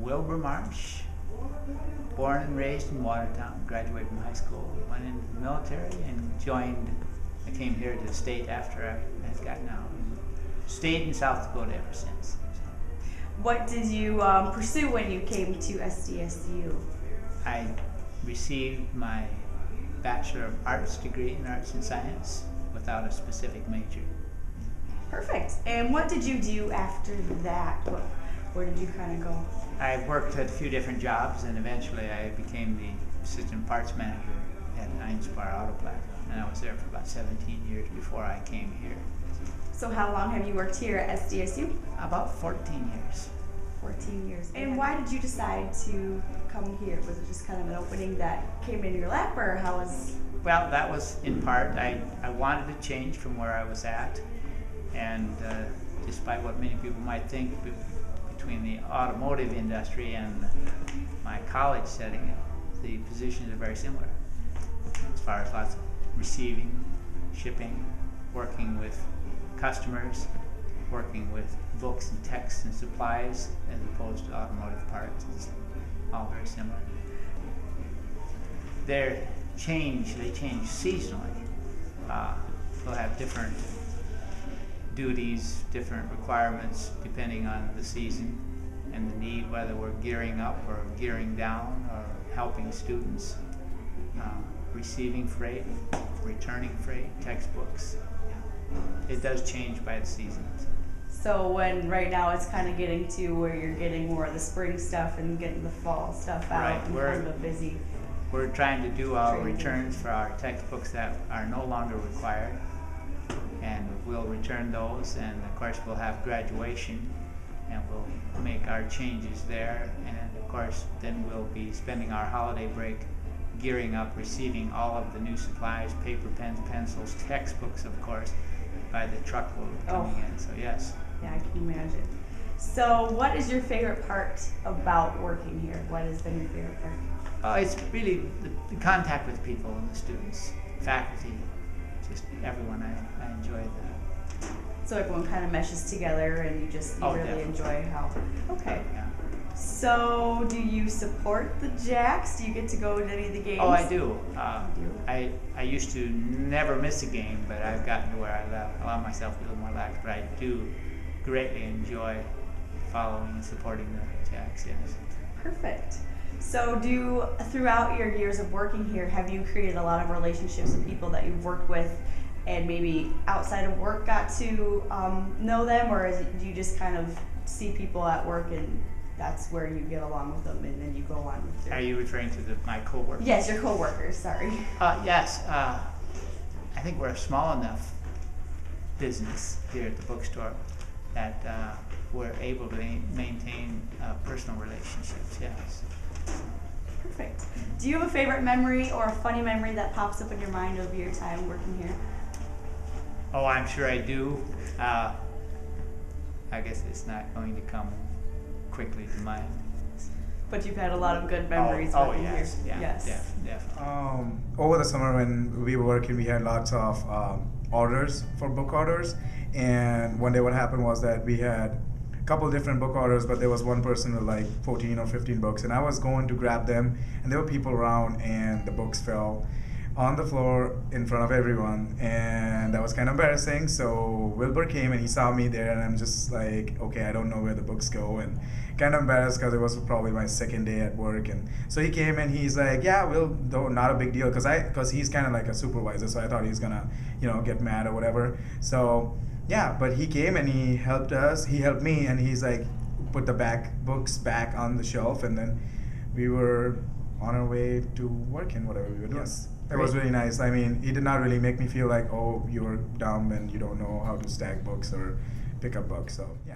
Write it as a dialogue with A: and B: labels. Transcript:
A: Wilbur Marsh, born and raised in Watertown, graduated from high school, went into the military and I came here to the state after I had gotten out. Stayed in South Dakota ever since. So.
B: What did you pursue when you came to SDSU?
A: I received my Bachelor of Arts degree in Arts and Science without a specific major.
B: Perfect. And what did you do after that? Where did you kind of go?
A: I worked at a few different jobs, and eventually I became the assistant parts manager at Einspar Auto Plaza, and I was there for about 17 years before I came here.
B: So how long have you worked here at SDSU?
A: About 14 years.
B: 14 years. And why did you decide to come here? Was it just kind of an opening that came in your lap, or how was?
A: Well, that was in part. I wanted to change from where I was at, and despite what many people might think, between the automotive industry and my college setting, the positions are very similar as far as lots of receiving, shipping, working with customers, working with books and texts and supplies, as opposed to automotive parts. It's all very similar. They change seasonally. They'll have different duties, different requirements depending on the season and the need, whether we're gearing up or gearing down or helping students, receiving freight, returning freight, textbooks. It does change by the seasons.
B: So when right now it's kind of getting to where you're getting more of the spring stuff and getting the fall stuff out,
A: right.
B: And kind of busy.
A: We're trying to do our returns for our textbooks that are no longer required, and we'll return those, and of course we'll have graduation, and we'll make our changes there, and of course then we'll be spending our holiday break gearing up, receiving all of the new supplies, paper, pens, pencils, textbooks, of course, by the truckload coming in. So yes.
B: Yeah, I can imagine. So what is your favorite part about working here? What has been your favorite part?
A: It's really the contact with people and the students, faculty, just everyone. I enjoy that.
B: So everyone kind of meshes together, and you really
A: definitely.
B: enjoy how. Okay.
A: Yeah.
B: So do you support the Jacks? Do you get to go to any of the games?
A: Oh, I do.
B: You do?
A: I used to never miss a game, but I've gotten to where I allow myself a little more lax. But I do greatly enjoy following and supporting the Jacks. Yes.
B: Perfect. So throughout your years of working here, have you created a lot of relationships with people that you've worked with, and maybe outside of work got to know them, or do you just kind of see people at work and that's where you get along with them, and then you go on with your...
A: Are you referring to my co-workers?
B: Yes, your co-workers, sorry.
A: Yes. I think we're a small enough business here at the bookstore that we're able to maintain personal relationships, yes.
B: Perfect. Do you have a favorite memory or a funny memory that pops up in your mind of your time working here?
A: Oh, I'm sure I do. I guess it's not going to come quickly to mind.
B: But you've had a lot of good memories working
A: yes.
B: here.
A: Yeah,
B: yes.
A: Definitely.
C: Over the summer when we were working, we had lots of orders for book orders. And one day what happened was that we had a couple different book orders, but there was one person with like 14 or 15 books. And I was going to grab them, and there were people around, and the books fell on the floor in front of everyone, and that was kind of embarrassing. So Wilbur came and he saw me there, and I'm just like, okay, I don't know where the books go, and kind of embarrassed because it was probably my second day at work. And so he came and he's like, yeah, not a big deal, because he's kind of like a supervisor, so I thought he's gonna get mad or whatever. So yeah, but he came and he helped me, and he's like put the books back on the shelf, and then we were on our way to work in whatever we were doing.
A: Yes.
C: It was really nice. I mean, he did not really make me feel like, oh, you're dumb and you don't know how to stack books or pick up books. So, yeah.